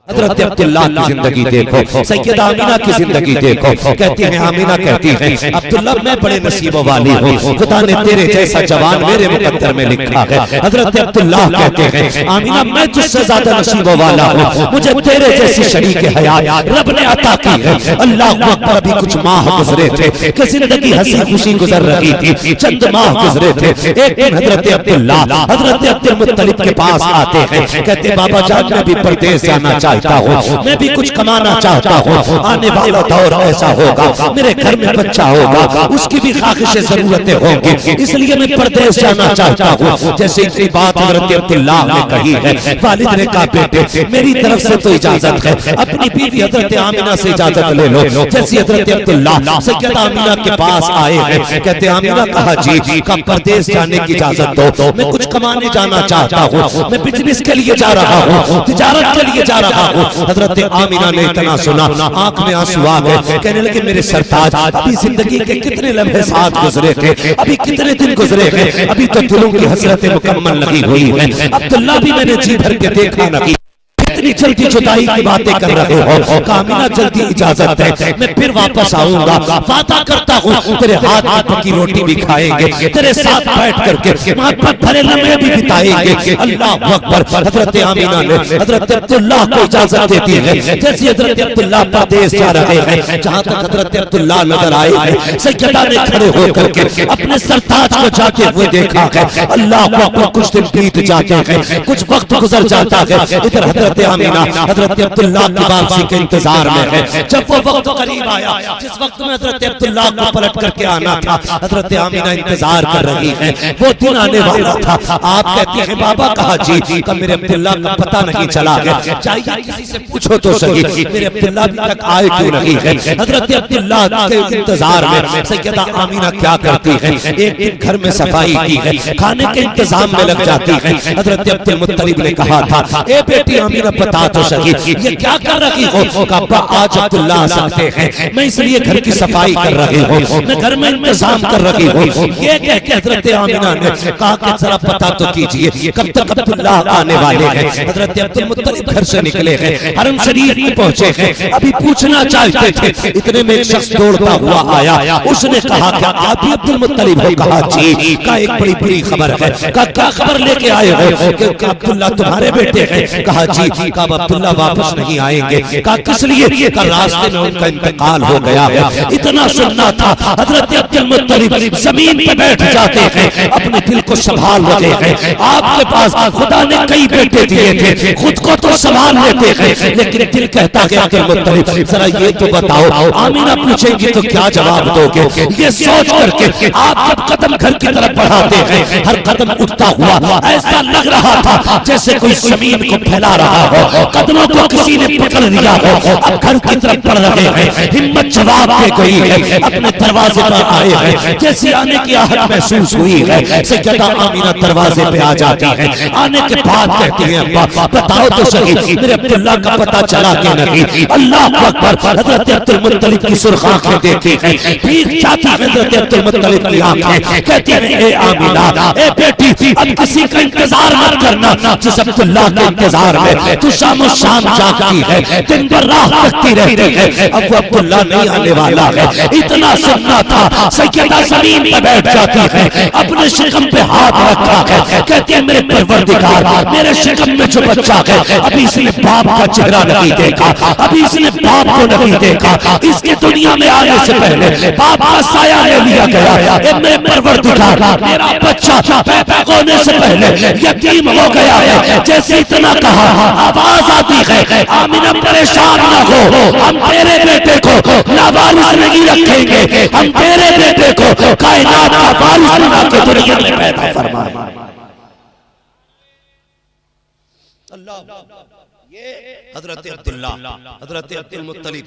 हज़रत अब्दुल्लाह की जिंदगी देखो, सैयदा आमिना की जिंदगी देखो। कहती है आमिना, कहती है अब्दुल्लाह मैं बड़े नसीबों वाली हूँ, खुदा ने तेरे जैसा जवान मेरे मुकद्दर में लिखा है। हज़रत अब्दुल्लाह कहते हैं आमिना मैं तुझसे ज्यादा नसीबों वाला हूँ, मुझे तेरे जैसी शरीक हयात रब ने अता की है। अल्लाह अकबर। अभी कुछ माह गुजरे थे कि जिंदगी हंसी खुशी गुजर रही थी, चंद माह गुजरे थे। एक दिन हज़रत अब्दुल्लाह हज़रत अब्दुल मुत्तलिब के पास आते हैं, कहते बाबा जान मैं भी परदेश जाना चाहता हूँ, मैं भी कुछ कमाना चाहता हूँ, आने वाला दौर ऐसा होगा मेरे घर में बच्चा होगा, उसकी भी ख्वाहिशें जरूरतें होंगी, इसलिए मैं परदेश जाना चाहता हूँ। जैसे इतनी बात हज़रत अब्दुल्लाह ने कही है, वालिद ने कहा बेटे मेरी तरफ से तो इजाजत है, अपनी बीवी हज़रत आमिना से इजाजत ले लो। जैसे हज़रत अब्दुल्लाह सैयदा आमिना के पास आए हैं, कहते आमिना कहा जी का परदेश जाने की इजाजत दो, मैं कुछ कमाने जाना चाहता हूँ, मैं बिजनेस के लिए जा रहा हूँ, तिजारत के लिए जा रहा हूँ। हज़रत आमिना ने इतना सुना आंख में आंसू आ गए, कहने लगे मेरे सरताज अभी जिंदगी के कितने लम्हे साथ गुजरे थे, अभी कितने दिन गुजरे हैं, अभी तो दिलों की हसरतें मुकम्मल लगी हुई है। अब्दुल्लाह भी मैंने जी भर के देखा नहीं, इतनी जल्दी जुदाई की बातें कर रहे हो। कामिना जल्दी इजाजत है, मैं फिर वापस आऊंगा, वादा करता हूँ तेरे हाथ में पकी रोटी भी खाएंगे, तेरे साथ बैठ करके मोहब्बत भरे लम्हे भी बिताएंगे। अल्लाह अकबर। हज़रत आमिना ने हज़रत अब्दुल्लाह को इजाजत देती है। जैसे हज़रत अब्दुल्लाह परदेश जा रहे हैं, जहाँ तक हज़रत अब्दुल्लाह नजर आए हैं, सैयदा ने खड़े होकर के अपने सरताज को जाते हुए देखा है। अल्लाह अकबर। कुछ दिन बीत जाते हैं, कुछ वक्त गुजर जाता है, इधर हज़रत आमिना हज़रत अब्दुल्लाह की वापसी के इंतजार में है। जब वो वक्त करीब आया जिस वक्त में हज़रत अब्दुल्लाह को पलट करके आना था, हज़रत आमिना इंतजार कर रही है, वो दिन आने वाला था। आप कहते हैं बाबा कहा जी का मेरे अब्दुल्लाह का पता नहीं चला है, चाहिए किसी से पूछो तो सही मेरे अब्दुल्लाह अभी तक आए क्यों नहीं है। हज़रत अब्दुल्लाह के इंतजार में सैयदा आमिना क्या करती है, एक दिन घर में सफाई की है, खाने के इंतजाम में लग जाती है। हज़रत अब्दुल मुत्तलिब ने कहा था ए बेटी आमिना बता तो सही ये क्या कर रही हो। कहा आज अब्दुल्ला आ सकते हैं, मैं इसलिए घर की सफाई कर रही हूँ, मैं घर में इंतजाम कर रही हूँ। ये कह के हज़रत आमिना ने कहा कि जरा पता तो कीजिए कब तक अब्दुल्ला आने वाले हैं। हज़रत अब्दुल मुत्तलिब घर से निकले हैं, हरम शरीफ में पहुंचे हैं, अभी पूछना चाहते थे, इतने में एक शख्स दौड़ता हुआ आया, उसने कहा क्या आप ही अब्दुल मुत्तलिब हो। कहा जी। का एक बड़ी बुरी खबर है। कहा क्या खबर लेके आए हो। कि अब्दुल्ला तुम्हारे बेटे हैं। कहा जी। कहा अब्दुल्ला वापस नहीं आएंगे। कहा किस लिए। कहा रास्ते में उनका इंतकाल हो गया है। इतना सुनना था। हज़रत अब्दुल मुत्तलिब जमीन पे बैठ जाते हैं, अपने दिल को संभाल रहे हैं। आपके पास खुदा ने कई बेटे दिए थे, खुद को तो संभाल लेते हैं, लेकिन दिल कहता है अब्दुल मुत्तलिब जरा ये तो बताओ। आमिना पूछेंगी तो क्या जवाब दोगे। ये सोच करके आप जब कदम घर की तरफ बढ़ाते हैं, हर कदम उठता हुआ ऐसा लग रहा था जैसे कोई जमीन को फैला रहा हो, कदमों को किसी ने पकड़ लिया हो। अब घर की तरफ बढ़ रहे हैं, हिम्मत जवाब दे गई है, अपने दरवाजे पर आए हैं। जैसे आने की आहट महसूस हुई है, सैयदा आमिना दरवाजे पे आ जाती है। आने के बाद कहती है अब्बा बताओ तो सही मेरे अब्दुल्ला का पता चला कि नहीं। अल्लाह अकबर। हज़रत अब्दुल मुत्तलिब की सुर्ख आंखें देखी हैं, भीग जाती है हज़रत अब्दुल मुत्तलिब की आंखें। कहती है ए आमिना ए बेटी अब किसी का इंतजार मत करना, जिस अब्दुल्ला के इंतजार में तू शाम जागती है, दिन भर राह तकती रहती है, अब वो अब्दुल्ला नहीं आने वाला है। इतना सुनना था। सैयदा जमीन पर बैठ जाती है, अपने शिकम पे हाथ रखा है, कहती है मेरे परवरदिगार मेरे शिकम में जो बच्चा है अभी इसने बाप का चेहरा नहीं देखा, अभी इसने बाप को नहीं देखा, इसके दुनिया में आने से पहले बाप का साया ले लिया गया। मेरे परवरदिगार मेरा बच्चा पैदा होने से पहले यतीम हो गया है। जैसे इतना कहा आवाज आती है आमिना परेशान ना हो, हम तेरे बेटे को लावारिस नहीं रखेंगे, हम तेरे बेटे को कायनात का वारिस बना के दुनिया में पैदा फरमाएंगे। अल्लाह। ये हज़रत अब्दुल्ला हज़रत अब्दुल मुत्तलिब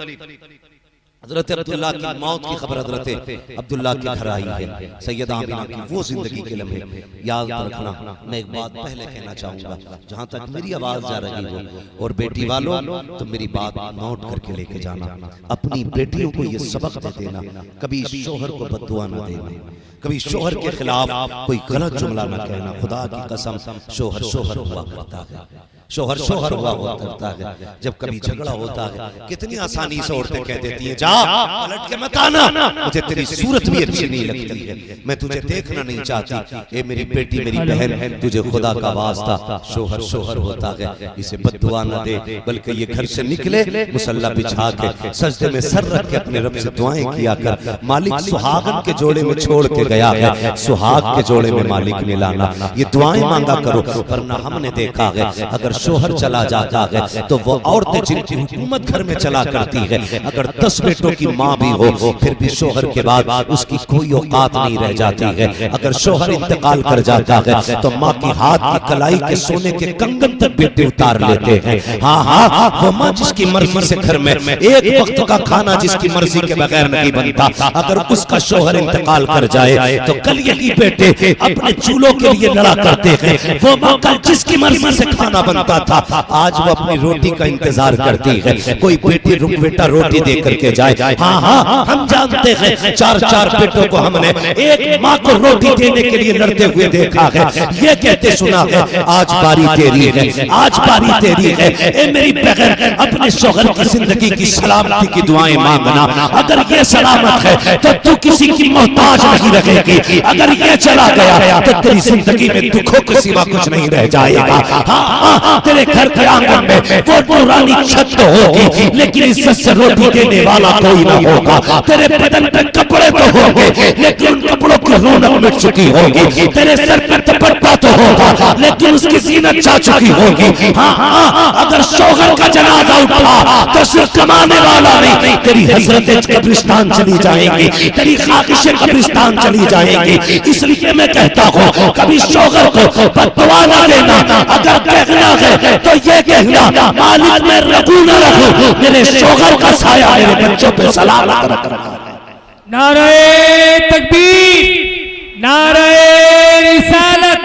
हजरत अब्दुल्ला की मौत की खबर हजरत अब्दुल्ला के घर आई है। सैयदा आमिना की वो जिंदगी के लम्हे याद रखना। मैं एक बात पहले कहना चाहूंगा, जहां तक मेरी आवाज जा रही हो, और बेटी वालों तो मेरी बात नोट करके लेके जाना। अपनी बेटियों को ये सबक दे देना, कभी शोहर को बद्दुआ ना देना, कभी शोहर के खिलाफ कोई गलत जुमला ना कहना। खुदा की कसम, शोहर शोहर हुआ करता है, शोहर शोहर हुआ करता है। जब कभी झगड़ा होता है कितनी आसानी से औरतें कह देती हैं, जा पलट के मत आना, मुझे तेरी सूरत भी अच्छी नहीं लगती है, मैं तुझे देखना नहीं चाहती। ए मेरी बेटी, मेरी बहन, तुझे खुदा का वास्ता शोहर शोहर होता है, इसे बद्दुआ न दे, बल्कि ये घर से निकले मुसल्ला बिछा के सजदे में सर रख के अपने रब से दुआएं किया कर। मालिक सुहागन के जोड़े में छोड़ के गया है, सुहाग के जोड़े में मालिक ने लाना। ये दुआएं मांगा करो, वरना हमने देखा है अगर शोहर चला जाता है तो वो औरतें जिनकी हुकूमत घर में चला करती है, अगर 10 बेटों की माँ भी हो फिर भी शोहर के बाद उसकी कोई औकात नहीं रह जाती है। अगर शोहर इंतकाल कर जाता है तो माँ की हाथ की कलाई के सोने के कंगन तक बेटे उतार लेते हैं। हाँ हाँ, वो माँ जिसकी मर्जी से घर में एक वक्त का खाना जिसकी मर्जी के बगैर नहीं बनता, अगर उसका शोहर इंतकाल कर जाए तो कल यही बेटे अपने चूल्हों के लिए लड़ा करते हैं। वो माँ कल जिसकी मर्जी से खाना बनता था, आज वो अपनी रोटी का इंतजार करती है, कोई बेटी रुक बेटा रोटी दे करके जाए। हाँ हाँ, हम जानते हैं 4-4 बेटों को हमने एक माँ को रोटी देने के लिए लड़ते हुए देखा है। ये कहते सुना है, आज बारी तेरी है, आज बारी तेरी है। ए मेरी बहन, अपने शौहर की जिंदगी की सलामती की दुआएं मांगना। अगर ये सलामत है तो तू किसी की मोहताज नहीं रहेगी, अगर ये चला गया तो तेरी जिंदगी में दुखों के सिवा कुछ नहीं रह जाएगा। हाँ हाँ, तेरे घर के आंगन में वो पुरानी छत तो होगी, लेकिन इज्जत से रोटी देने वाला कोई ना होगा। तेरे बदन पे कपड़े तो होंगे, लेकिन उन कपड़ों की रौनक मिट चुकी होगी। तेरे सर पे दुपट्टा तो होगा, लेकिन उसकी जीनत जा चुकी होगी। हाँ हाँ, अगर शौहर का जनाजा उठा तो सिर्फ कमाने वाला नहीं, तेरी हजरत कब्रिस्तान चली जाएंगी, तेरी खाकिशें कब्रिस्तान चली जाएंगी। इसलिए मैं कहता हूँ, कभी शौहर को बददुआ ना देना। अगर कहना है तो ये कहना, मालिक मैं रखूं न रखूं, मेरे शौहर का साया मेरे बच्चों पे सलामत रखना। नारे तकबीर, नारे रिसालत,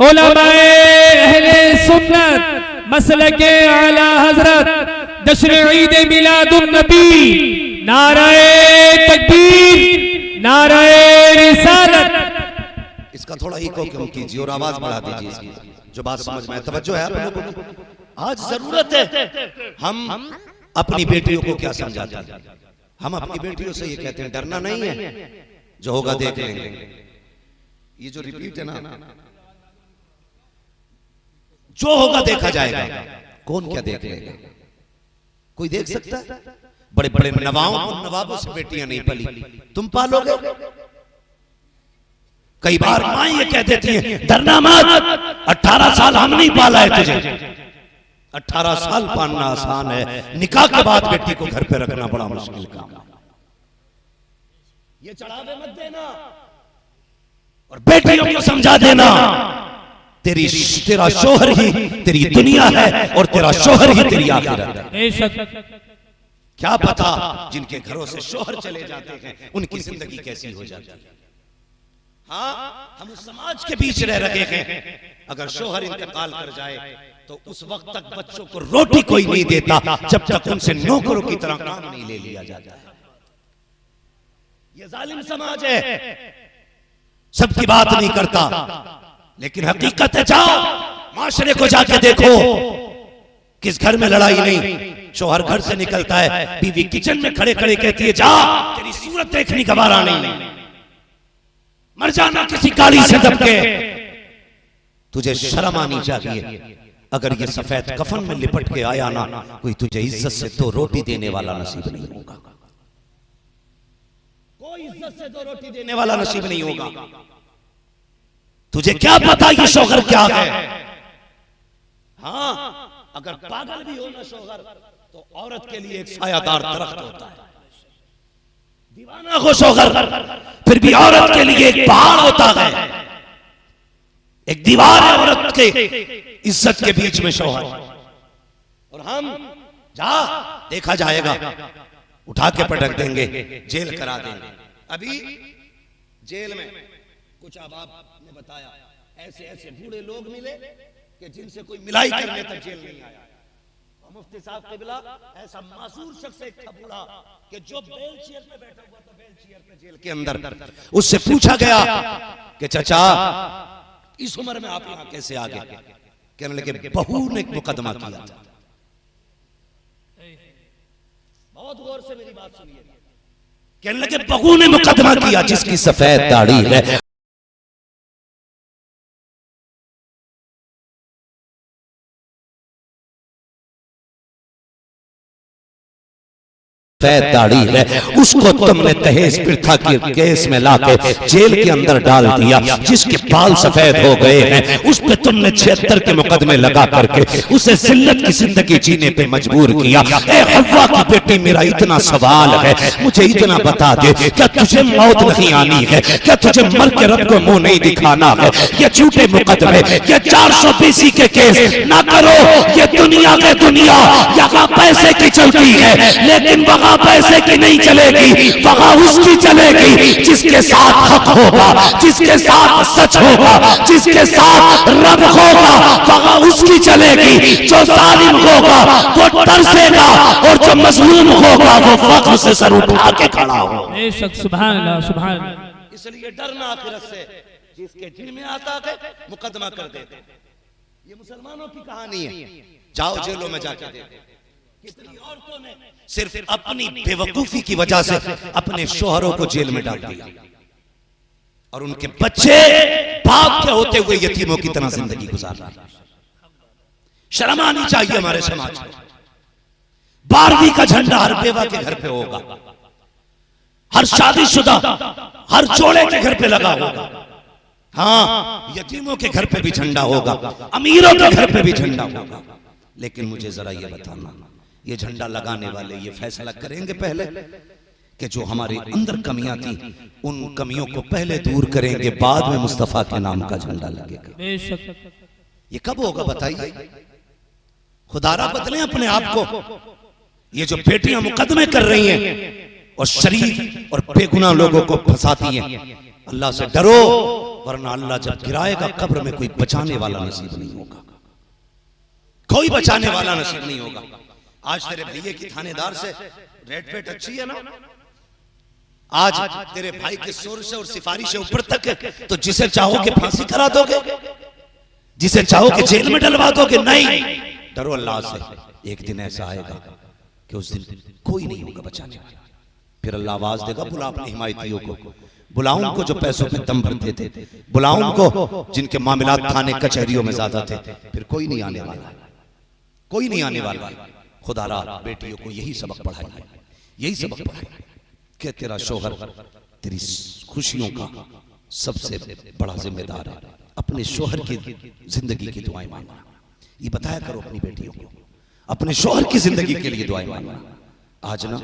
उलमाए अहले सुन्नत, मसलके आला हजरत, जश्न ईद मिलादुन नबी, नारे तकबीर, नारे रिसालत। इसका थोड़ा इको कम कीजिए और आवाज बढ़ा दीजिए इसकी, जो बात समझ में तवज्जो है आप लोगों की। आज जरूरत है हम अपनी बेटियों को क्या समझाते हैं। हम अपनी बेटियों से ये कहते हैं डरना नहीं है, जो होगा देख लेंगे। ये जो रिपीट है ना, जो होगा देखा जाएगा, कौन क्या देख लेगा, कोई देख सकता है। बड़े बड़े नवाबों से बेटियां नहीं पली, तुम पालोगे। कई बार मां ये कह देती है डरना मत, 18 साल हम नहीं पाला है तुझे। 18 साल पालना आसान है, निकाह के बाद बेटी को घर पे रखना बड़ा मुश्किल काम। ये चढ़ावे मत देना और बेटियों को समझा देना, तेरा शोहर ही तेरी दुनिया है और तेरा शोहर ही तेरी आखिरत है। क्या पता जिनके घरों से शोहर चले जाते हैं उनकी जिंदगी कैसी हो जाती है। हाँ, हम समाज के बीच रह रहे हैं, अगर शोहर इंतकाल कर जाए तो उस वक्त तक बच्चों को रोटी कोई नहीं देता जब तक उनसे नौकरों की तरह काम नहीं ले लिया जाता है। ये जालिम समाज है, सबकी बात नहीं करता, लेकिन हकीकत है। जाओ माशरे को जाके देखो, किस घर में लड़ाई नहीं। शोहर घर से निकलता है, बीवी किचन में खड़े खड़े कहती है जा तेरी सूरत देखनी गवारा नहीं, मर जाना किसी काली से दबके। तुझे शर्म आनी चाहिए। अगर ये सफेद कफन में लिपट के आया ना, कोई तुझे इज्जत से 2 रोटी देने वाला नसीब नहीं होगा। कोई इज्जत से 2 रोटी देने वाला नसीब नहीं होगा। तुझे क्या पता ये शौहर क्या है। हाँ, अगर पागल भी हो ना शौहर, तो औरत के लिए एक सायादार दरख्त होता है। दीवाना हो शौहर, फिर भी औरत के लिए एक पहाड़ होता है, एक दीवार है औरत के इज्जत के बीच में शौहर। और हम जा देखा जाएगा, उठा के पटक देंगे, जेल करा देंगे। अभी जेल में कुछ अहबाब ने बताया ऐसे ऐसे बूढ़े लोग मिले कि जिनसे कोई मिलाई करने तक जेल नहीं आया। और मुफ्ती साहब क़िबला ऐसा मासूर शख्स एक था बूढ़ा कि जो बेल चेयर पे बैठा हुआ था, बेल चेयर पे जेल के अंदर, उससे पूछा गया कि चाचा इस उम्र में आप यहाँ कैसे आ गए? कहने लगे बहू ने एक मुकदमा किया था। बहुत गौर से मेरी बात सुनिए। कहने लगे बहू ने मुकदमा किया जिसकी सफेद दाढ़ी है, दाढ़ी है, उसको तुमने दहेज प्रथा के केस में लाके जेल के अंदर डाल दिया। जिसके बाल सफेद हो गए हैं उस पे तुमने 76 के मुकदमे लगा करके उसे जिल्लत की जिंदगी जीने पे मजबूर किया। ए हव्वा की बेटी, मेरा इतना सवाल है, मुझे इतना बता दे, क्या तुझे मौत नहीं आनी है? क्या तुझे मर के रब को मुंह नहीं दिखाना है? ये झूठे मुकदमे, ये 420 के केस ना करो। ये दुनिया के दुनिया यहाँ पैसे की चलती है, लेकिन वहां पैसे की नहीं चलेगी, वहां उसकी चलेगी जिसके साथ हक होगा, जिसके साथ सच होगा, जिसके साथ रब होगा, वहां उसकी चलेगी। जो जालिम होगा वो तरसेगा और जो मजलूम होगा वो फख्र से सर उठा के खड़ा होगा। बेशक, सुभान अल्लाह, सुभान अल्लाह। इसलिए डरना आखिरत से, जिसके दिल में आता है मुकदमा कर देते। ये मुसलमानों की कहानी है, जाओ जेलों में जाके देखो। कितनी औरतों ने सिर्फ अपनी बेवकूफी की वजह से अपने शोहरों को जेल में डाल दिया और उनके बच्चे बाप के होते हुए यतीमों की तरह जिंदगी गुजार रहे। शर्म आनी चाहिए हमारे समाज में। 12वीं का झंडा हर बेवा के घर पे होगा, हर शादीशुदा, हर जोड़े के घर पे लगा होगा। हाँ, यतीमों के घर पे भी झंडा होगा, अमीरों के घर पे भी झंडा होगा। लेकिन मुझे जरा ये बताना, ये झंडा लगाने वाले ये फैसला करेंगे पहले कि जो हमारे अंदर कमियां थी उन कमियों को पहले दूर करेंगे, बाद में मुस्तफा के नाम का झंडा लगेगा। ये कब होगा बताइए? खुदारा बदलें अपने आप को। ये जो बेटियां मुकदमे कर रही हैं और शरीफ और बेगुनाह लोगों को फंसाती हैं, अल्लाह से डरो, वरना अल्लाह जब गिराएगा कब्र में कोई बचाने वाला नसीब नहीं होगा, कोई बचाने वाला नसीब नहीं होगा। आज तेरे भैये की थानेदार से रेट पेट अच्छी है ना, आज तेरे भाई के शोर से और सिफारिश से ऊपर तक है, तो जिसे चाहोगे फांसी करा दोगे, जिसे चाहोगे जेल में डलवा दोगे। नहीं, डरो अल्लाह से। एक दिन ऐसा आएगा कि उस दिन कोई नहीं होगा बचाने वाला। फिर अल्लाह आवाज देगा, बुला अपने हिमायतियों को, बुलाओ उनको जो पैसों पे दम भरते थे, बुलाओ उनको जिनके मामलात थाने कचहरियों में ज्यादा थे। फिर कोई नहीं आने वाला, कोई नहीं आने वाला। खुदारा बेटियों को यही सबक पढ़ाइए, यही सबक पढ़ाइए कि तेरा शोहर तेरी खुशियों का सबसे बड़ा जिम्मेदार है। अपने शोहर की जिंदगी की दुआएं मांगना, ये बताया करो अपनी बेटियों को, अपने शोहर की जिंदगी के लिए दुआएं मांगना। आज ना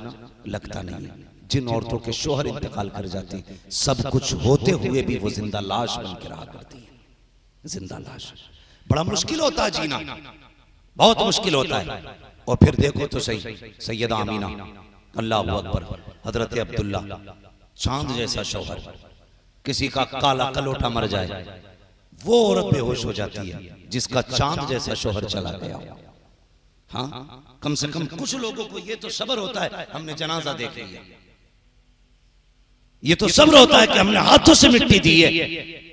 लगता नहीं है, जिन औरतों के शोहर इंतकाल कर जाते हैं, सब कुछ होते हुए भी वो जिंदा लाश बन के रहा करती है। जिंदा लाश बड़ा मुश्किल होता है जीना, बहुत मुश्किल होता है। और फिर देखो तो सही, सैयदा आमीना, अल्लाह अकबर, हजरत अब्दुल्ला, चांद जैसा शौहर, किसी का काला कलोटा मर जाए, वो औरत बेहोश हो जाती है जिसका चांद जैसा शौहर चला गया। हाँ, कम से कम कुछ लोगों को ये तो सब्र होता है, हमने जनाजा देख लिया, ये तो सब्र होता है कि हमने हाथों से मिट्टी दी है।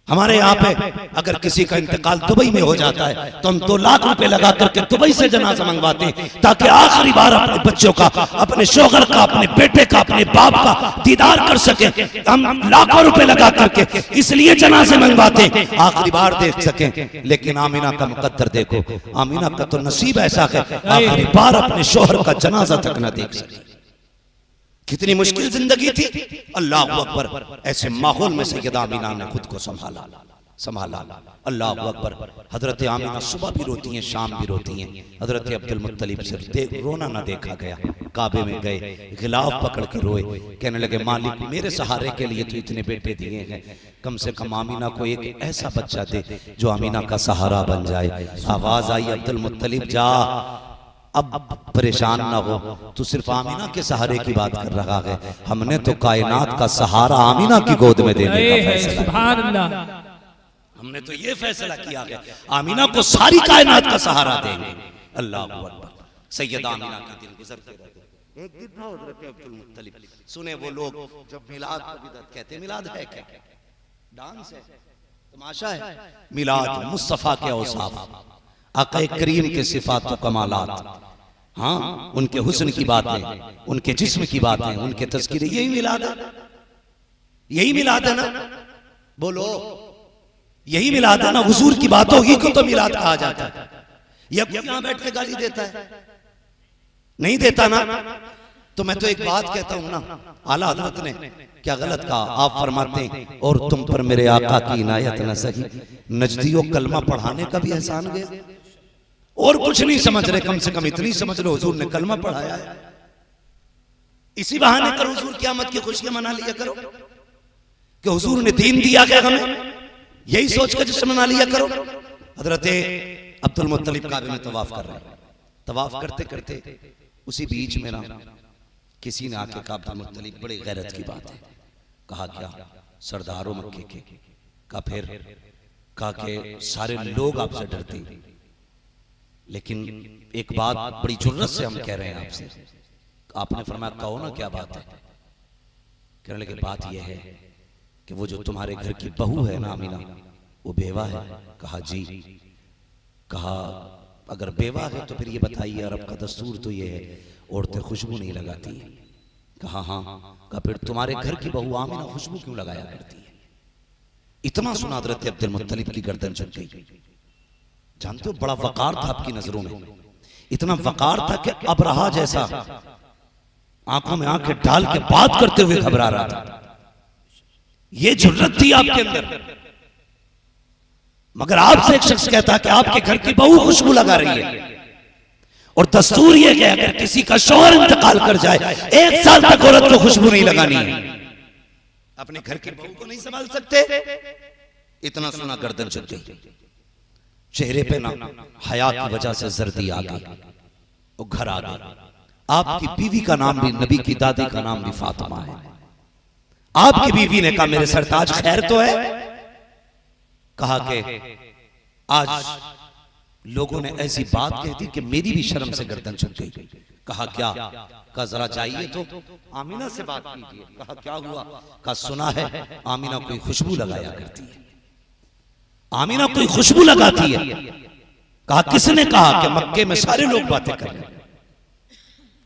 हमारे यहाँ पे अगर किसी का इंतकाल दुबई में हो जाता है तो हम 2 लाख रुपए लगा करके दुबई से जनाजा मंगवाते हैं, ताकि आखिरी बार अपने बच्चों का, अपने शौहर का, अपने बेटे का, अपने बाप का दीदार कर सके। हम लाखों रुपए लगा करके इसलिए जनाजे मंगवाते हैं, आखिरी बार देख सकें। लेकिन आमीना का मुकद्दर देखो, आमीना का तो नसीब ऐसा है आखिरी बार अपने शौहर का जनाजा तक न देख सके। कितनी मुश्किल जिंदगी थी। अल्लाह अकबर, ऐसे माहौल में सैयदा आमीना ने खुद को संभाला। अल्लाह अकबर। हजरत आमीना सुबह भी रोती हैं, शाम भी रोती हैं। हजरत अब्दुल मुत्तलिब से रोना ना देखा गया। काबे में गए, गिलाफ पकड़ के रोए, कहने लगे मालिक मेरे सहारे के लिए तो इतने बेटे दिए हैं, कम से कम आमीना को एक ऐसा बच्चा दे जो आमीना का सहारा बन जाए। आवाज आई, अब्दुल मुत्तलिब जा, अब परेशान ना हो, तू सिर्फ आमीना के सहारे की बात कर रहा है। हमने तो कायनात का सहारा आमीना की गोद में देने का फैसला, सुभान अल्लाह, हमने तो ये फैसला किया है आमीना को सारी कायनात का सहारा देंगे। अल्लाह अकबर। सैयदा आमीना के दिन गुजरते रहते। एक दिन ना हज़रत अब्दुल मुत्तलिब सुने वो लोग जब मिलाद को बिदअत कहते, मिलाद है क्या? डांस है, तमाशा है। मिलाद मुस्तफा के औसाफ, आक़ा करीम के सिफात व कमालात, हाँ उनके हुस्न की बातें, उनके जिस्म की बातें, उनके तज़किरे, यही मिलाद है, यही मिलाद है ना? बोलो, यही मिलाद है ना? हुजूर की बातों ही को तो मिलाद कहा जाता है। ये यहां बैठ के गाली देता है, नहीं देता ना? तो मैं तो एक बात कहता हूं ना, आला हज़रत ने क्या गलत कहा? आप फरमाते हैं और तुम पर मेरे आका की इनायत न सही, नजदियों कलमा पढ़ाने का भी एहसान गया। और कुछ नहीं समझ रहे, कम से कम इतनी समझ लो हुजूर ने कलमा पढ़ाया है। इसी बहाने कर हुजूर क़यामत की खुशियां मना लिया करो कि हुजूर ने दीन दिया गया हमें, यही सोच कर जश्न मना लिया करो। हजरत अब्दुल मुत्तलिब काबे में तवाफ कर रहे हैं, तवाफ करते करते उसी बीच में ना किसी ने आके कहा, अब्दुल मुत्तलिब बड़ी गैरत की बात है। कहा क्या? सरदारों मक्के के। कहा फिर? कहा कि सारे लोग आपसे डरते, लेकिन एक बात बड़ी जुर्रत से हम कह रहे हैं आपसे। आपने फरमाया कहो ना क्या बात है? कहने लगे बात यह है कि वो जो तुम्हारे घर की बहू है ना आमीना, वो बेवा है। कहा जी। कहा अगर बेवा है तो फिर ये बताइए, अरब का दस्तूर तो ये है औरतें खुशबू नहीं लगाती। कहा हाँ। कहा फिर तुम्हारे घर की बहू आमीना खुशबू क्यों लगाया करती है? इतना सुना हज़रत अब्दुल मुत्तलिब की गर्दन झुक गई। जानते हो बड़ा वकार था आपकी नजरों में, इतना वकार था कि अबरहा जैसा आंखों में आंखें डाल के बात करते हुए घबरा रहा था। ये जुर्रत थी आपके अंदर। मगर आपसे एक शख्स कहता कि आपके घर की बहू खुशबू लगा रही है, और दस्तूर ये है अगर किसी का शौहर इंतकाल कर जाए 1 साल तक औरत को खुशबू नहीं लगानी है। अपने घर की बहू को नहीं संभाल सकते? इतना सुना गर्दन झुक गई, चेहरे पे ना हया की वजह से जर्दी आ गई, वो घर आ गई। आपकी बीवी का नाम भी, नबी की दादी का नाम भी फातिमा है। आपकी बीवी ने कहा मेरे सरताज खैर तो है? कहा कि आज लोगों ने ऐसी बात कह दी कि मेरी भी शर्म से गर्दन झुक गई। कहा क्या? कहा जरा जाइए तो आमीना से बात कीजिए। कहा क्या हुआ? कहा सुना है आमीना कोई खुशबू लगाया करती है, आमीना कोई खुशबू लगाती है। कहा किसने कहा? कि मक्के में सारे लोग बातें कर रहे हैं।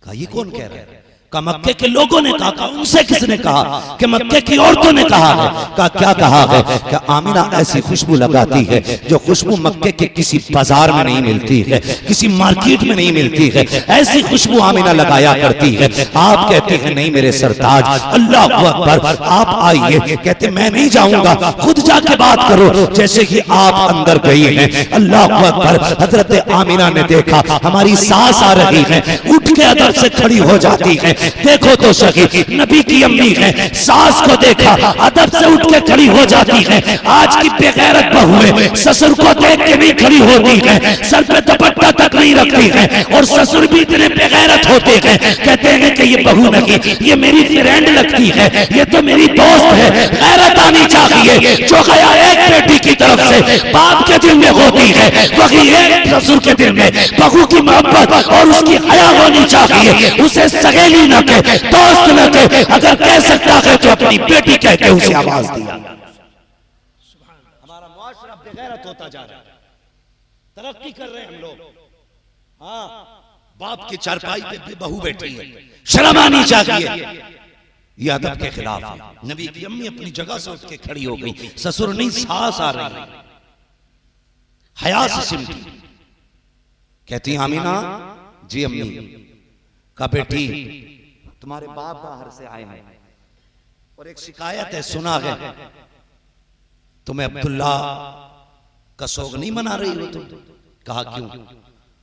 कहा ये कौन कह रहा है? कहा मक्के के लोगों ने कहा। उनसे किसने कहा? कि मक्के की औरतों ने कहा है। कहा क्या कहा है? कि आमीना ऐसी खुशबू लगाती है जो खुशबू मक्के के किसी बाजार में नहीं मिलती है, किसी मार्केट में नहीं मिलती है, ऐसी खुशबू आमीना लगाया करती है। आप कहते हैं नहीं मेरे सरताज, अल्लाह अकबर, आप आइए। कहते मैं नहीं जाऊंगा, खुद जाके बात करो। जैसे ही आप अंदर गई हैं, अल्लाह अकबर, हजरत आमीना ने देखा हमारी सास आ रही है, उठ के अदब से खड़ी हो जाती है। देखो तो सही, नबी की अम्मी है, सास को देखा अदब से उठ के खड़ी हो जाती है। आज की बेगैरत बहुएं ससुर को देख के भी खड़ी होती है, सर पे दुपट्टा तक नहीं रखती है, और ससुर भी इतने बेगैरत होते हैं, कहते हैं कि ये बहू नहीं, ये मेरी फ्रेंड लगती है, ये तो मेरी दोस्त है। गैरत आनी चाहिए। जो गया एक बेटी की तरफ से बाप के दिल में होती है, वही एक ससुर के दिल में बहू की मोहब्बत और उसकी हया होनी चाहिए। उसे सगेली न कहे, दोस्त न कहे, अगर कह सकता है तो अपनी बेटी कह के उसे आवाज दिया। हमारा मुआशरा बेगैरत होता जा रहा है, तरक्की कर रहे हैं हम लोग। हाँ, बाप की चारपाई पे बहू बैठी है, शर्म आनी चाहिए। यह अदब के खिलाफ है। नबी की अम्मी अपनी जगह से उठ के खड़ी हो गई, ससुर नहीं सास आ रही, हया से सिमटी। कहती आमीना जी अम्मी। का बेटी तुम्हारे बाप बाहर से आए हैं और एक शिकायत है, सुना है तुम्हें अब्दुल्ला का सोग नहीं मना रही हो तुम। कहा क्यों?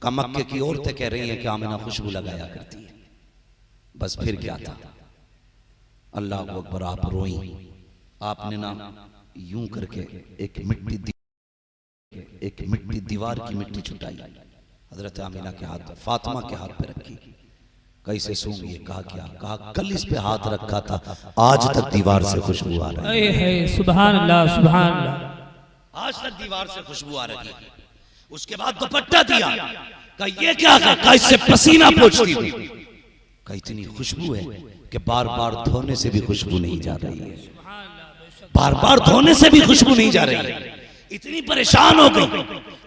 कहा मक्के की औरतें कह रही हैं कि आमीना खुशबू लगाया करती है। बस फिर क्या था? अल्लाह अकबर, आप रोई। आपने ना यूं करके एक मिट्टी दीवार की मिट्टी छुटाई, हजरत आमीना के हाथ पे, फातिमा के हाथ पे रखी। कैसे सूंघी? कहा क्या? कहा कल इस पे हाथ रखा था, आज तक दीवार से खुशबू आ रही है। सुभान अल्लाह, सुभान अल्लाह। आज तक दीवार से खुशबू आ रही है। उसके बाद दुपट्टा दिया, कहा ये क्या है? कहा इससे पसीना पोंछती हूं। कहा इतनी खुशबू है कि बार बार धोने से भी खुशबू नहीं जा रही है, बार बार धोने से भी खुशबू नहीं जा रही है, इतनी परेशान हो गई।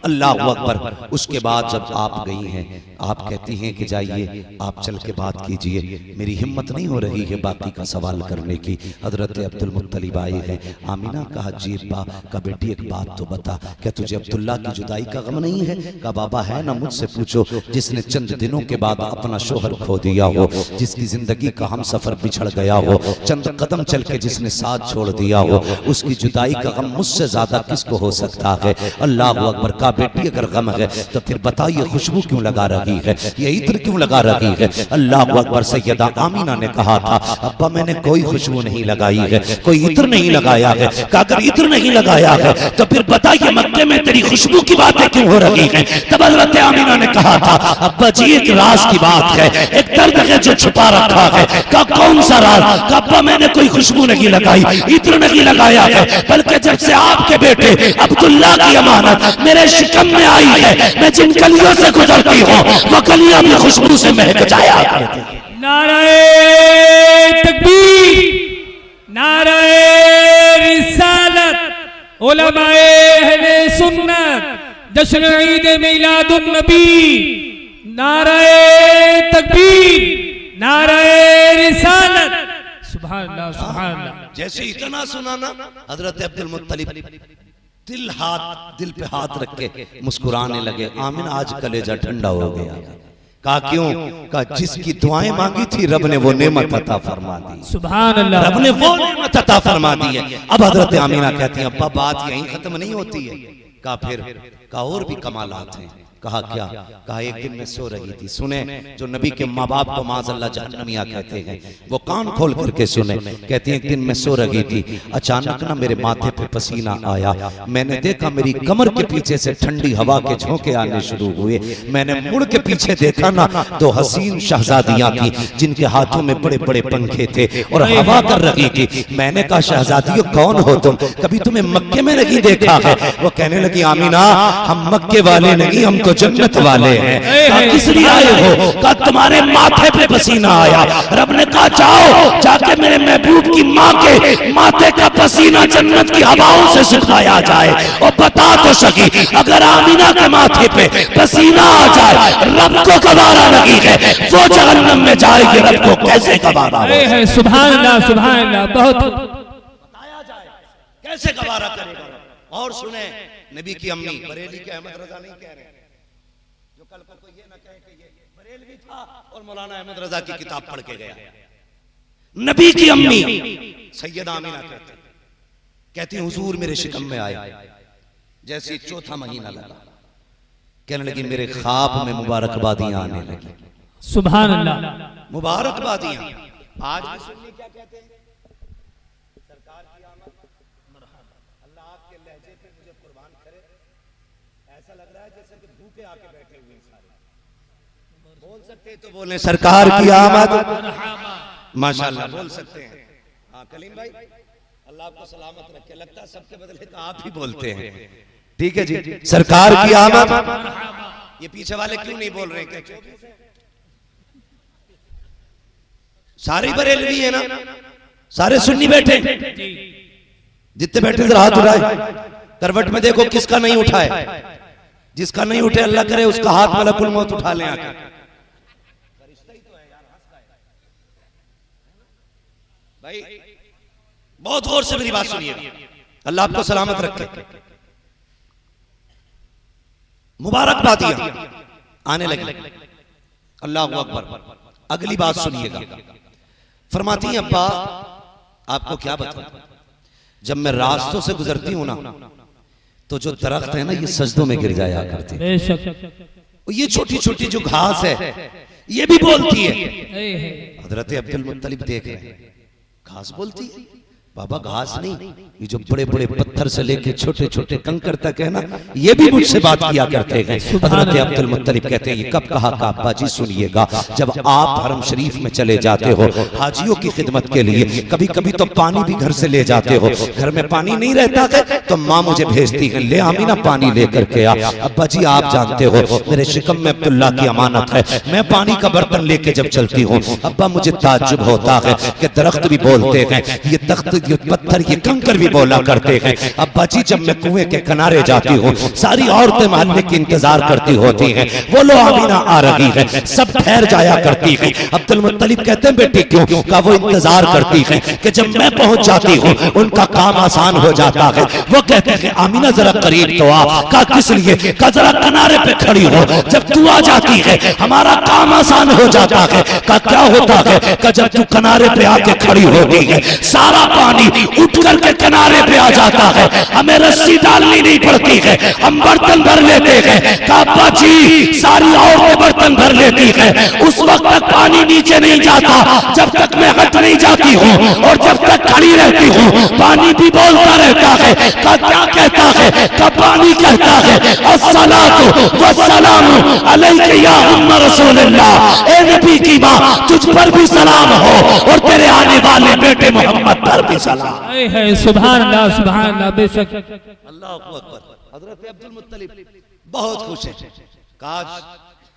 अल्लाह अकबर। उसके बाद जब आप गई हैं, आप कहती हैं कि जाइए आप चल के बात कीजिए, मेरी हिम्मत नहीं हो रही है बाकी का सवाल करने की। हजरत अब्दुल मुत्तलिब आए हैं। आमीना कहा जी अब्बा, का बेटी एक बात तो बता, क्या तुझे अब्दुल्ला की जुदाई का गम नहीं है? का बाबा है ना, मुझसे पूछो। जिसने चंद दिनों के बाद अपना शोहर खो दिया हो, जिसकी जिंदगी का हम सफर बिछड़ गया हो, चंद कदम चल के जिसने साथ छोड़ दिया हो, उसकी जुदाई का गम मुझसे ज्यादा किसको हो सकता है? अल्लाह अकबर। का बेटी अगर गम है तो फिर बताइए खुशबू क्यों लगा रही है, ये इत्र क्यों लगा रही है? अल्लाह अकबर। सैयदा आमीना ने कहा था अब्बा मैंने कोई खुशबू नहीं लगाई है, कोई इत्र नहीं लगाया है। अगर इत्र नहीं लगाया है तो फिर बताइए मक्के में तेरी खुशबू की बातें क्यों हो रही है? तब हज़रत आमीना ने कहा था अब्बा जी एक राज की बात है, एक दर्द है जो छुपा रखा है। का कौन सा राज? अब्बा मैंने कोई खुशबू नहीं लगाई, इत्र नहीं लगाया है, बल्कि जब से आपके बेटे अब्दुल्ला की अमानत मेरे शिकम में आई है, मैं जिन गलियों से गुजरती हूँ वो गलियां भी खुशबू से महक जाया करती हैं। नारे तकबीर, नारे रिसालत, उलमाए अहले सुन्नत, जश्न ईद मिलादुन नबी। नारे तकबीर, नारे रिसालत। सुभान अल्लाह, सुभान अल्लाह। जैसे इतना सुनाना, हजरत अब्दुल मुत्तलिब दिल पे हाथ रख के मुस्कुराने लगे। आमीना आज कलेजा ठंडा हो गया। कहा क्यों? कहा जिसकी दुआएं मांगी थी रब ने वो नेमत अता फरमा दी। सुभान अल्लाह। रब ने वो नेमत अता फरमा दी है। अब हजरत आमीना कहती हैं अब्बा बात यहीं खत्म नहीं होती है। कहा फिर? कहा और भी कमालात हैं। कहा क्या? कहा एक दिन मैं सो रही थी, सुने जो नबी के माँ बाप को माज़अल्लाह जहन्नमिया कहते हैं, वो कान खोल करके सुने। कहती है एक दिन मैं सो रही थी, अचानक ना मेरे माथे पे पसीना आया, मैंने देखा मेरी कमर के पीछे से ठंडी हवा के झोंके आने शुरू हुए। मैंने मुड़ के पीछे देखा ना तो हसीन शहजादियां थी जिनके हाथों में बड़े बड़े पंखे थे और हवा कर रही थी। मैंने कहा शहजादियों कौन हो तुम, कभी तुम्हें मक्के में नहीं देखा है? वो कहने लगी आमीना हम मक्के वाले नहीं, हम तो जन्नत वाले हैं। किस लिए आए हो? कहा तुम्हारे माथे पे पसीना आया। रब ने कहा जाओ जाके मेरे महबूब की माँ के माथे का पसीना जन्नत की हवाओं से सुखाया जाए। और बता तो सकी अगर आमीना के माथे पे पसीना आ जाए रब को गवारा नहीं है, वो जहन्नम में जाएगी, रब को कैसे गवारा है? सुभान अल्लाह, सुभान अल्लाह। बहुत बताया जाए कैसे गवारा करेगा। और सुने नबी की अम्मी बरेली के अहमद रजा नहीं कह रहे, जो कल को कोई ये ना कहे कि ये बरेलवी था और मौलाना अहमद रजा की किताब पढ़ के गया। नबी की अम्मी सैयदा आमीना कहती हुजूर मेरे शिकम में आए, जैसे चौथा महीना लगा, कहने लगी मेरे ख्वाब में मुबारकबादियां आने लगी। सुभान अल्लाह। मुबारकबादियां आज भी सुन्नी क्या कहते हैं? सरकार की आमद, अल्लाह आपके लहजे पे मुझे कुर्बान करे। ऐसा लग रहा है जैसे कि भूखे आके बैठे हुए हैं सारे। बोल सकते तो बोले सरकार की आमद, माशाअल्लाह बोल सकते हैं। हाँ कलीम भाई अल्लाह आपको सलामत रखे। लगता है सबके बदले तो आप ही बोलते हैं। ठीक है जी, सरकार की आमद। ये पीछे वाले क्यों नहीं बोल रहे? क्या सारे बरेलवी है ना, सारे सुन्नी बैठे, जितने बैठे इधर हाथ उठाए। करवट में देखो किसका नहीं उठाए, जिसका नहीं उठे अल्लाह करे उसका हाथ मलकुल मौत उठा ले आके। भाई बहुत गौर से मेरी बात सुनिए, अल्लाह आपको सलामत रखे। मुबारकबादियां आने लगी। अल्लाह अकबर। अगली बात सुनिएगा, फरमाती हैं अब्बा आपको क्या बताऊं, जब मैं रास्तों से गुजरती हूं ना तो जो दरख्त है ना ये सजदों में गिर जाया करते हैं। ये छोटी छोटी जो घास है ये भी बोलती है। हजरत अब्दुल मुत्तलिब देख रहे हैं घास बोलती है, बाबा घास नहीं, ये जो बड़े बड़े पत्थर से लेके छोटे छोटे कंकड़ तक है ना, ये भी मुझसे बात किया करते हैं। हजरत अब्दुल मुत्तलिब कहते हैं ये कब कहा का अब्बा जी सुनिएगा, जब आप हरम शरीफ में चले जाते हो हाजियों की खिदमत के लिए, कभी कभी तो पानी भी घर से ले जाते हो, घर में पानी नहीं रहता है तो माँ मुझे भेजती है, ले आमीना पानी लेकर के आ। अब्बा जी आप जानते हो मेरे शिकम में अब्दुल्ला की अमानत है, मैं पानी का बर्तन लेके जब चलती हूँ अब्बा मुझे ताज्जुब होता है कि दरख्त भी बोलते हैं, ये तख्त, ये पत्थर, ये कंकर भी बोला करते हैं। अब्बा जी जब मैं कुएं के किनारे जाती हूँ सारी औरतें मोहल्ले की इंतजार करती होती हैं, वो लो आमीना आ रही है, सब ठहर जाया करती है। अब्दुल मुत्तलिब कहते हैं बेटी क्यों? का वो इंतजार करती है कि जब मैं पहुंच जाती हूँ उनका काम आसान हो जाता है। वो कहते हैं आमीना जरा करीब तो आ। का किस लिए? का जरा किनारे पे खड़ी हो, जब तू आ जाती है हमारा काम आसान हो जाता है। का क्या होता है? का जब तू किनारे पे आके खड़ी होती है सारा पानी उठ करके किनारे पे आ जाता है, हमें रस्सी डालनी नहीं पड़ती है, हम बर्तन भर लेते हैं। काबा जी सारी औरतें बर्तन भर लेती है, उस वक्त तक पानी नीचे नहीं जाता जब तक मैं हट नहीं जाती हूँ, और जब तक खड़ी रहती हूँ पानी भी बोलता रहता है। का क्या कहता है? का पानी कहता है अस्सलातु वस्सलामु अलैका या उम्म रसूलल्लाह, ए नबी की माँ तुझ पर भी सलाम हो और तेरे आने वाले बेटे मोहम्मद पर भी सलाम। है सुभान अल्लाह बेशक। अल्लाह अकबर। हजरत अब्दुल मुत्तलिब बहुत खुश है, काश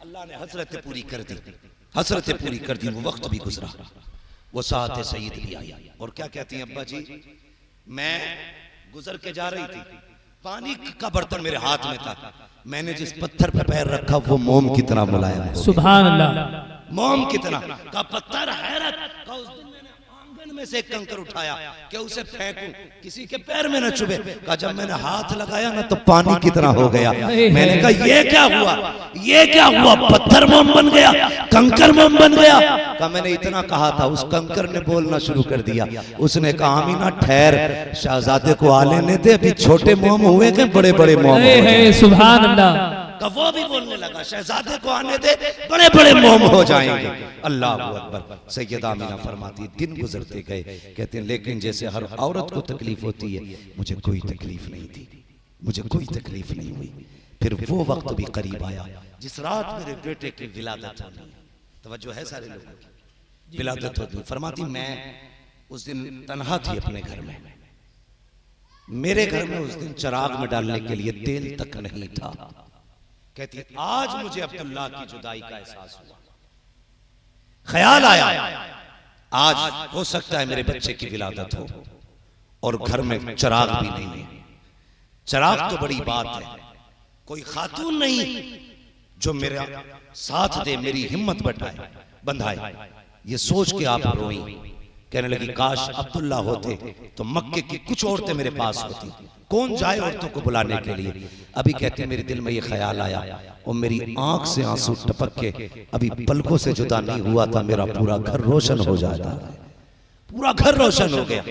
अल्लाह ने हसरत पूरी कर दी, हसरत पूरी कर दी। वो वक्त भी गुजरा, वो साथ सईद भी आई, और क्या कहती हैं अब्बा जी, मैं गुजर के जा रही थी, पानी का बर्तन मेरे हाथ में था, मैंने जिस पत्थर पर पैर रखा वो मोम की तरह मुलायम हो गया। सुभान अल्लाह। मोम की तरह का पत्थर। हैरत का उस दिन मैंने आंगन में से एक कंकर उठाया कि उसे फेंकूं, किसी के पैर में न चुभे। का जब मैंने हाथ लगाया ना तो पानी की तरह हो गया। मैंने कहा ये क्या हुआ, ये क्या हुआ? पत्थर मोम बन गया, कंकर मोम बन गया। का मैंने इतना कहा था, उस कंकर ने बोलना शुरू कर दिया। उसने कहा आमीना ठहर, शहजादे को आ लेने दे, अभी छोटे मोम हुए के बड़े बड़े मोम हुए। सुभान अल्लाह। का वो भी बोलने लगा शहजादे को आने दे, बड़े बड़े मोम हो जाएंगे। अल्लाह अकबर। सैयदा आमीना फरमाती दिन गुजरते गए, कहते हैं लेकिन जैसे हर औरत को तकलीफ होती है मुझे कोई तकलीफ नहीं थी, मुझे कोई तकलीफ नहीं हुई। फिर वो वक्त भी करीब आया जिस रात मेरे बेटे की विलादत होनी है। तवज्जो है सारे लोगों की? विलादत होती। फरमाती मैं उस दिन तन्हा थी अपने घर में, मेरे घर में उस दिन चिराग में डालने के लिए तेल तक नहीं था। कहती आज मुझे अब्दुल्ला की जुदाई का एहसास हुआ, ख्याल आया आज हो सकता है मेरे बच्चे की विलादत हो और घर में चिराग भी नहीं है। चिराग तो बड़ी बात है, कोई खातून नहीं जो मेरा साथ दे, मेरी हिम्मत बंधाए। ये सोच के आप रोई, कहने लगी काश अब्दुल्ला होते तो मक्के की कुछ औरतें मेरे पास होती, कौन जाए औरतों को बुलाने के लिए। अभी कहती मेरे दिल में ये ख्याल आया और मेरी आंख से आंसू टपक के अभी पलकों से जुदा नहीं हुआ था, मेरा पूरा घर रोशन हो जाता, पूरा घर रोशन हो गया।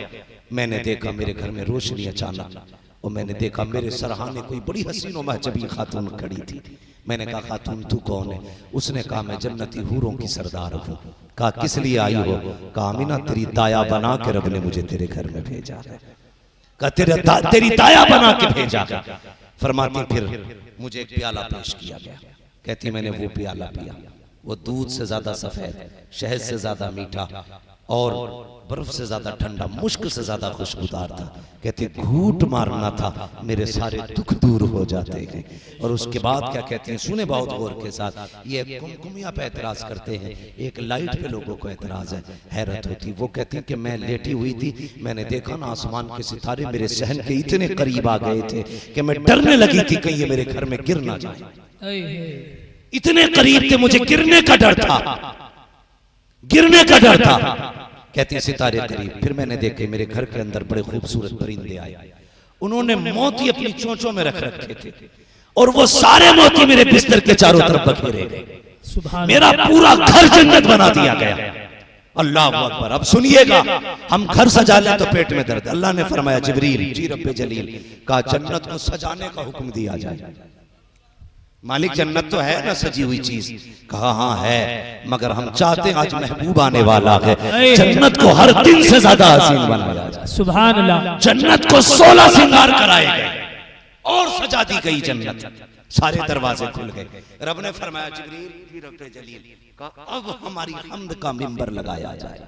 मैंने देखा मेरे घर में रोशनी अचानक, और मैंने देखा मेरे सरहाने कोई बड़ी हसीन और महजबी खातून खड़ी थी। मैंने कहा खातून तू कौन है? उसने कहा मैं जन्नती हूरों की सरदार हूँ। कहा किस लिए आई हो? कहा आमीना तेरी दाया बना के रब ने मुझे तेरे घर में भेजा है। कहा तेरी दाया बना के भेजा। फरमाती फिर मुझे एक प्याला पेश किया गया, कहती मैंने वो प्याला पिया, वो दूध से ज्यादा सफेद, शहद से ज्यादा मीठा और बर्फ से ज्यादा ठंडा, मुश्क से ज्यादा खुशबूदार था। कहती घूट मारना था, मेरे सारे दुख दूर हो जाते हैं। और उसके बाद क्या कहते हैं, सुने बहुत गौर के साथ, ये कुमकुमिया पे एतराज करते हैं, एक लाइट पे लोगों को एतराज है। हैरत होती, वो कहती हैं कि मैं लेटी हुई थी, मैंने देखा ना आसमान के सितारे मेरे सहन के इतने करीब आ गए थे कि मैं डरने लगी थी कहीं ये मेरे घर में गिर ना जाए। इतने करीब थे, मुझे गिरने का डर था, गिरने का डर था। कहती सितारे करीब। फिर मैंने देखे मेरे घर के अंदर बड़े खूबसूरत परिंदे आए, उन्होंने मोती अपनी चोंचों में रख रखे थे और वो सारे मोती मेरे बिस्तर के चारों तरफ बखेरे गए। मेरा पूरा घर जन्नत बना दिया गया। अल्लाह अकबर। अब सुनिएगा, हम घर सजा ले तो पेट में दर्द। अल्लाह ने फरमाया जिब्रील जी रब्बे जलील का जन्नत को सजाने का हुक्म दिया जाए। मालिक जन्नत तो है ना सजी हुई चीज, कहा हाँ है, मगर हम चाहते हैं आज महबूब आने वाला है, जन्नत को हर दिन से ज्यादा हसीन बनाया जाए। सुभान अल्लाह। जन्नत को 16 श्रृंगार कराए गए और सजा दी गई जन्नत, सारे दरवाजे खुल गए। रब ने फरमाया जिब्रील रब जलील का अब हमारी हम्द का मिंबर लगाया जाए,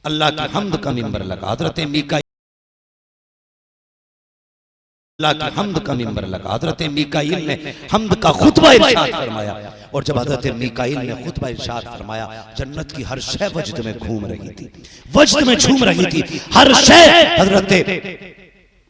अल्लाह की हम्द का मिंबर लगा। हजरत मीकाईल अल्लाह की हम्द का मिंबर लगा। हजरत मीकाईल ने हम्द का खुतबा इरशाद फरमाया, और जब हजरत मीकाईल ने खुतबा इरशाद फरमाया, जन्नत की हर शय वजद में घूम रही थी, वजद में झूम रही थी हर शय। हजरत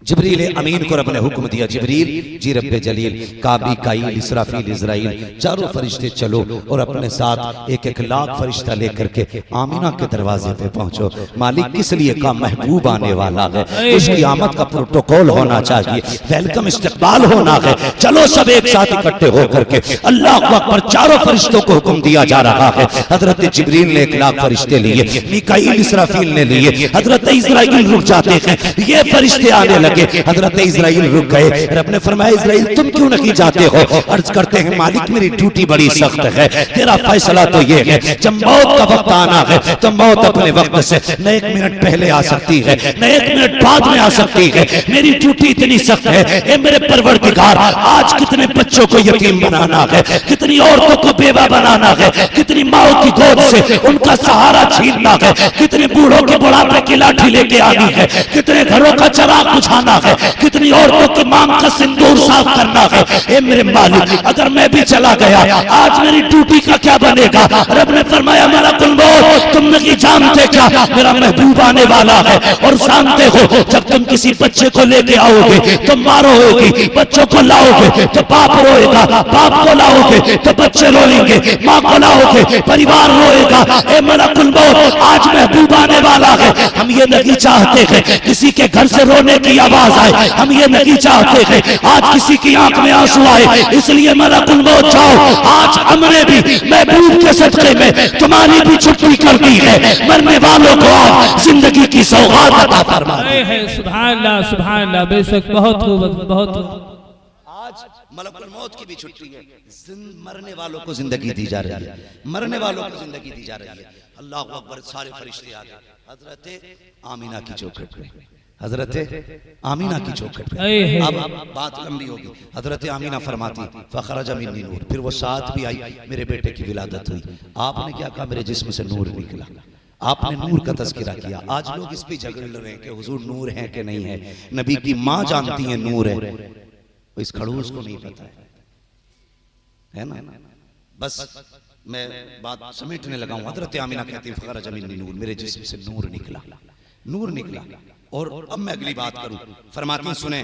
जिब्रील अमीन को रब ने हुक्म दिया, जिब्रील जी रब्बे जलील का मीकाईल इसराफील इजराइल चारों फरिश्ते चलो और अपने साथ 1-1 लाख फरिश्ता लेकर के आमीना के दरवाजे पे पहुंचो। मालिक किस लिए का महबूब आने वाला है, उसकी आमद का प्रोटोकॉल होना चाहिए, वेलकम इस्तकबाल होना है। चलो सब एक साथ इकट्ठे होकर के अल्लाह अकबर, चारों फरिश्तों को हुक्म दिया जा रहा है। हजरत जिब्रील ने 1 लाख फरिश्ते लिए, मीकाईल इसराफील ने लिए, हजरत इजराइल रुक जाते हैं, ये फरिश्ते आने लगे। हजरत इजराइल रुक गए। रब ने फरमाया इजराइल तुम क्यों नहीं जाते हो? अर्ज करते हैं मालिक मेरी ड्यूटी बड़ी सख्त है, तेरा फैसला तो ये है जब मौत का वक्त आना है तो मौत अपने वक्त से न 1 मिनट पहले आ सकती है न 1 मिनट बाद में आ सकती है। मेरी ड्यूटी इतनी सख्त है, ए मेरे परवरदिगार, आज कितने बच्चों को यतीम बनाना है, कितनी औरतों को बेवा बनाना है, कितनी माओ की गोद से उनका सहारा छीनना है, कितने बूढ़ों के बुढ़ापे की लाठी लेके आनी है, कितने घरों का चराग बुझाना है, कितनी औरतों की मांग का सिंदूर साफ करना है। ए मेरे मालिक, अगर मैं भी चला गया आज मेरी ड्यूटी का क्या बनेगा? रब ने फरमाया मेरा कुलबो तुम नहीं जानते क्या, मेरा महबूब आने वाला है। और जानते हो जब तुम किसी बच्चे को लेके आओगे तो माँ रोएगी, बच्चों को लाओगे तो बाप रोएगा, बाप को लाओगे तो बच्चे रोएंगे, माँ को लाओगे परिवार रोएगा। ए मेरा कुलबो आज महबूब आने वाला है। हम ये नहीं चाहते हैं किसी के घर से रोने की आवाज आए, हम ये नहीं चाहते हैं आज किसी की आंख में आंसू आए। इसलिए मेरा कुलबो जाओ, आज हमने भी महबूब के सदक़े में तुम्हारी भी छुट्टी कर दी है। मरने वालों को आज जिंदगी की सौगात अता फरमा। सुभान अल्लाह, सुभान अल्लाह, बेशक बहुत खूब, बहुत आज मलकुल मौत की भी छुट्टी है, मरने वालों को जिंदगी दी जा रही है, मरने वालों को जिंदगी दी जा रही है। अल्लाह अकबर, सारे फरिश्ते आ गए हजरत आमीना की चौखट पे, हजरत आमीना की चौखट पे। अब बात लंबी होगी। हजरत आमीना फरमाती फखरज मिन्नी नूर, फिर वो साथ भी आई, मेरे बेटे की विलादत हुई। आपने क्या कहा? मेरे जिस्म से नूर निकला। आपने नूर का तज़किरा किया। आज लोग इस पे झगड़ रहे हैं कि हुजूर नूर है कि नहीं है। नबी की माँ जानती है नूर है, इस खड़ूस को नहीं पता है ना। बस मैं बात समेटने लगा हूं। हजरत आमीना कहती है फखरज मिन्नी नूर, मेरे जिस्म से नूर निकला, नूर निकला। और अब मैं अगली बात करूं, फरमाती सुने,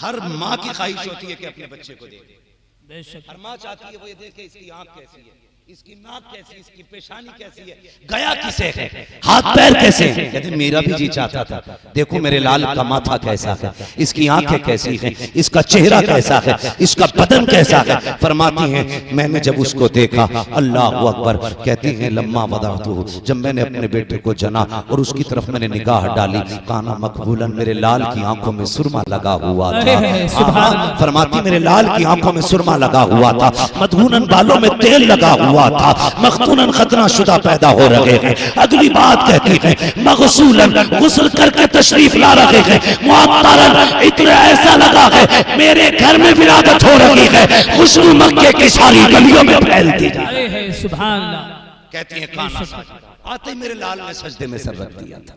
हर माँ की ख्वाहिश होती है कि अपने बच्चे को देखे। हर माँ चाहती है वो ये देखे इसकी आंख कैसी है, इसकी नाक कैसी, इसकी पेशानी कैसी है, गया किसे है, हाथ पैर कैसे हैं। कहते मेरा भी जी चाहता था, देखो मेरे लाल का माथा कैसा है, इसकी आंखें कैसी हैं, इसका चेहरा कैसा है, इसका बदन कैसा है। फरमाती हैं मैंने जब उसको देखा, अल्लाह अकबर, कहती हैं लम्मा वदातु, जब मैंने अपने बेटे को जना और उसकी तरफ मैंने निगाह डाली, काना मकबूलन, मेरे लाल की आंखों में सुरमा लगा हुआ था। फरमाती मेरे लाल की आंखों में सुरमा लगा हुआ था, मधुनन बालों में तेल लगा हुआ था, मखतूनन खतना शुदा पैदा हो रहे हैं। अगली बात कहती है मगसूलन, गुस्ल करके तशरीफ ला रहे हैं, मुअत्तरन, इतना ऐसा लगा है मेरे घर में विरादत हो रही है, खुशबू मक्के की सारी गलियों में फैलती जा रही है। सुभान अल्लाह। कहती है काना आते मेरे लाल ने सजदे में सर रख दिया था,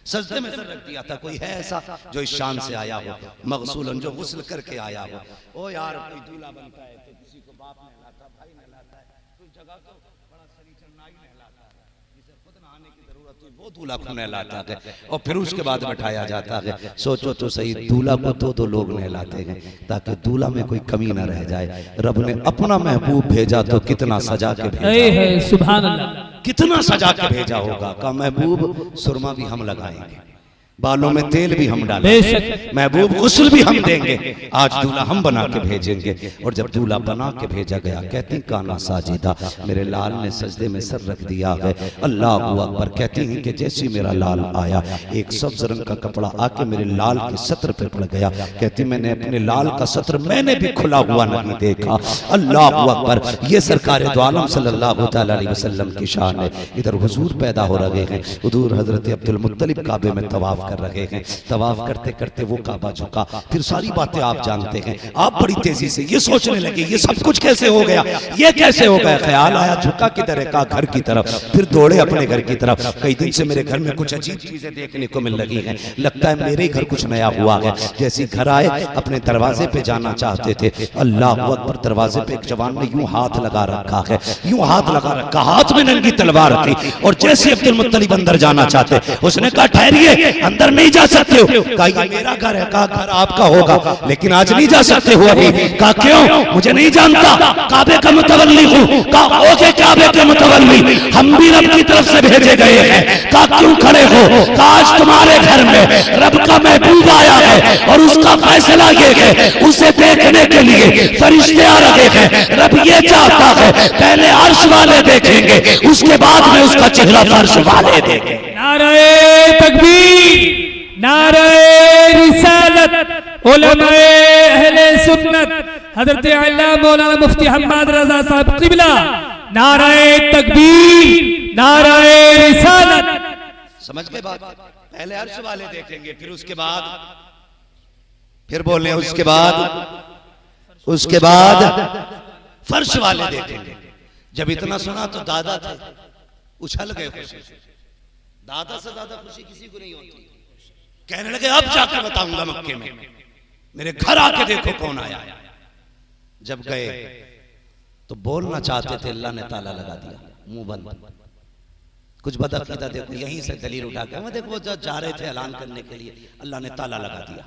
सजदे में सर रख दिया था। कोई है ऐसा जो इस शान से आया हो, मगसूलन, जो गुस्ल करके आया हो। ओ यार कोई दूल्हा बनता है तो किसी को बाप नहलाता, भाई नहलाता है, कुछ जगह तो बड़ा सनीचर नाई नहलाता है, जिसे खुद नहाने की जरूरत हुई वो दूल्हा को नहलाता है और फिर उसके बाद बैठाया जाता है। सोचो तो सही, दूल्हा को दो लोग नहलाते हैं ताकि दूल्हा में कोई कमी ना रह जाए। रब ने अपना महबूब भेजा तो कितना सजा के भेजा, सुभान अल्लाह, कितना सजा के भेजा होगा। का महबूब सुरमा भी हम लगाएंगे, बालों में तेल भी हम डालेंगे, बेशक महबूब गुस्ल भी हम देंगे, आज दूल्हा हम बना के भेजेंगे। और जब दूल्हा बना के भेजा गया, कहती काना साजिदा, मेरे लाल ने सजदे में सर रख दिया है, अल्लाह अकबर। कहती हैं कि जैसे मेरा लाल आया, एक सब्ज रंग का कपड़ा आके मेरे लाल के सत्र पे पड़ गया। कहती मैंने अपने लाल का सत्र मैंने भी खुला हुआ नहीं देखा। अल्लाह अकबर। ये सरकार दो आलम सल्लल्लाहु अलैहि वसल्लम की शान है। इधर हुजूर पैदा हो रहे हैं, हुजूर हजरत अब्दुल मुत्तलिब काबे में तवाफ कर रहे हैं। तवाफ करते करते वो काबा झुका, फिर सारी बातें आप जानते हैं। आप बड़ी तेजी से ये सोचने लगे ये सब कुछ कैसे हो गया, ये कैसे हो गया। ख्याल आया झुका किधर है, कहा घर की तरफ, फिर दौड़े अपने घर की तरफ। कई दिन से मेरे घर में कुछ अजीब चीजें देखने को मिल रही हैं, लगता है मेरे ही घर कुछ नया हुआ है। जैसे घर आए अपने दरवाजे पे जाना चाहते थे, अल्लाह अकबर, दरवाजे पे एक जवान ने यूं हाथ लगा रखा है, यूं हाथ लगा रखा, हाथ में नंगी तलवार थी। और जैसे अब्दुल मुत्तलिब अंदर जाना चाहते, उसने कहा ठहरिए, अंदर नहीं जा सकते हो। कहा ये मेरा घर है, कहा घर आपका होगा लेकिन आज नहीं जा सकते हो अभी। कहा क्यों, मुझे नहीं जानता, काबे का मुतवल्ली हूं। कहा ओके काबे के मुतवल्ली, हम भी रब की तरफ से भेजे गए हैं। कहा क्यों खड़े हो, कहा आज तुम्हारे घर में रब का महबूब आया है और उसका फैसला ये है, उसे देखने के लिए फरिश्ते आ रहे हैं। रब ये चाहता है पहले अर्श वाले देखेंगे, उसके बाद में उसका चेहरा फर्श वाले देखेंगे। नारे तकबीर, नारे रिसालत, उलमाए अहले सुन्नत, हजरत अल्लामा मौलाना मुफ्ती हम्माद रजा साहब क़िबला, नारे तकबीर, नारे रिसालत। समझ गए बात? पहले अर्श वाले देखेंगे, फिर उसके बाद फिर बोले उसके बाद फर्श वाले देखेंगे। जब इतना सुना तो दादा थे उछल गए खुशी से। दादा से ज्यादा खुशी किसी को नहीं होती। कहने लगे अब जाकर बताऊंगा मक्के में, मेरे घर आके देखो कौन आया। जब गए तो बोलना चाहते थे, अल्लाह ने ताला लगा दिया, मुंह बंद। कुछ बदअकीदा देखो यहीं से दलील उठा के, देखो वो जा रहे थे ऐलान करने के लिए, अल्लाह ने ताला लगा दिया।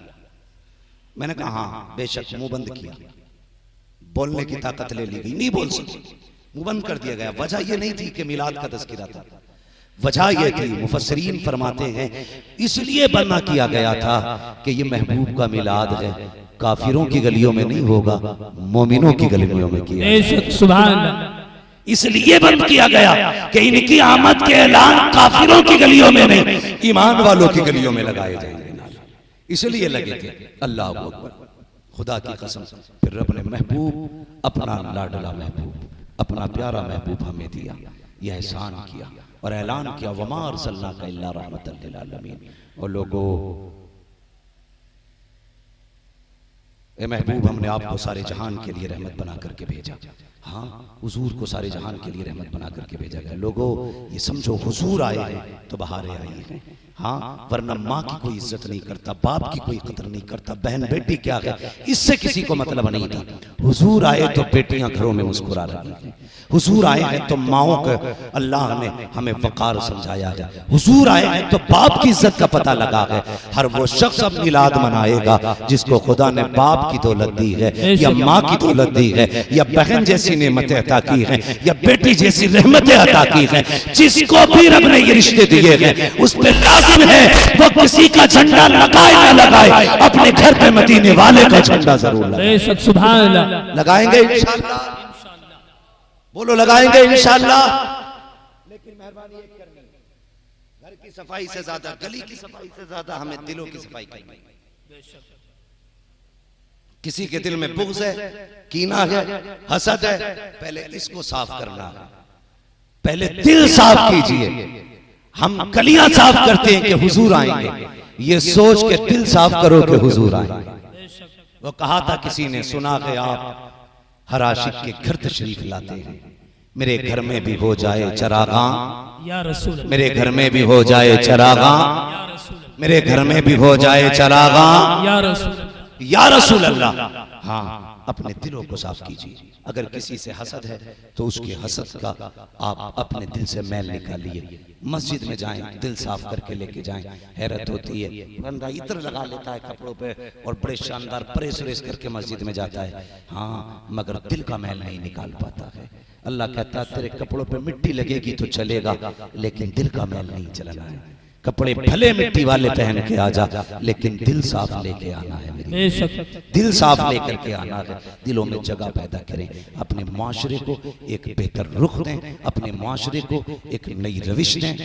मैंने कहा हाँ बेशक, मुंह बंद किया, बोलने की ताकत ले ली गई, नहीं बोल सके, मुंह बंद कर दिया गया। वजह यह नहीं थी कि मिलाद का तज़किरा था, वजह यह थी, मुफस्सिरीन फरमाते हैं इसलिए बना किया गया था कि ये महबूब का मिलाद है, काफिरों की गलियों में नहीं होगा, मोमिनों की गलियों में किया। सुभान अल्लाह। इसलिए बंद किया गया कि इनकी आमद के ऐलान काफिरों की गलियों में नहीं, ईमान वालों की गलियों में लगाए जाएंगे, इसलिए लगे थे। अल्लाह अकबर, खुदा की कसम। फिर रब ने महबूब, अपना लाडला महबूब, अपना प्यारा महबूब हमें दिया, यह एहसान किया और ऐलान किया वमा अरसलनाका इल्ला रहमतल लिल आलमीन। और लोगों, ए महबूब, हमने आपको सारे जहान के लिए रहमत बना करके भेजा। हाँ, हुजूर को सारे जहान के लिए रहमत बना करके भेजा गया। लोगों ये समझो, हुजूर आए हैं तो बहारें आई हैं। हाँ, वरना माँ की कोई इज्जत नहीं करता, बाप की कोई कदर नहीं करता, बहन बेटी क्या है इससे किसी को मतलब नहीं था। हुजूर आए तो बेटियां घरों में मुस्कुरा रही हैं, हुजूर आए हैं तो माओं को अल्लाह ने हमें वकार समझाया है, हुजूर आए हैं तो बाप की इज्जत का पता लगा है। हर वो शख्स अब मिलाद मनाएगा जिसको खुदा ने बाप की दौलत दी है, या माँ की दौलत दी है, या बहन जैसी नेमतें अता की हैं, या बेटी जैसी रहमतें अता की हैं। जिसको भी रब ने ये रिश्ते दिए हैं उस पर लाजिम है वो किसी का झंडा लगाए ना लगाए, अपने घर पे मदीने वाले का झंडा जरूर लगाए। सुभान अल्लाह। लगाएंगे इंशाअल्लाह, बोलो लगाएंगे इंशाअल्लाह। लेकिन मेहरबानी एक करनी, घर की सफाई से ज्यादा, गली की सफाई से ज्यादा हमें दिलों की सफाई करनी। किसी के दिल में बुग़्ज़ है, कीना है, हसद है, पहले इसको साफ करना है, पहले दिल साफ कीजिए। हम गलियां साफ करते हैं कि हुजूर आएंगे, ये सोच के दिल साफ करो कि हुजूर आएंगे। वो कहा था किसी ने, सुना कि आप हर आशिक के घर तशरीफ लाते हैं, मेरे घर में भी हो जाए चरागां या रसूल, मेरे घर में भी हो जाए चरागां, मेरे घर में भी हो जाए चरागां या रसूल, या रसूल अल्लाह। हाँ, अपने दिलों को साफ कीजिए। अगर किसी से हसद है तो उसकी हसद का आप अपने दिल से मैल निकालिए। मस्जिद में जाएं, दिल साफ करके लेके जाएं। हैरत होती है, बंदा इत्र लगा लेता है कपड़ों पे और बड़े शानदार प्रेस व्रेस करके मस्जिद में जाता है, हाँ, मगर दिल का मैल नहीं निकाल पाता है। अल्लाह कहता है तेरे कपड़ों पे मिट्टी लगेगी तो चलेगा, लेकिन दिल का मैल नहीं चलना है। कपड़े भले मिट्टी वाले पहन के आ जा, लेकिन दिल साफ लेके आना है मेरी, बेशक दिल साफ लेकर के आना है। दिलों में जगह पैदा करें, अपने माशरे को एक बेहतर रुख दें, अपने माशरे को एक नई रविश दें।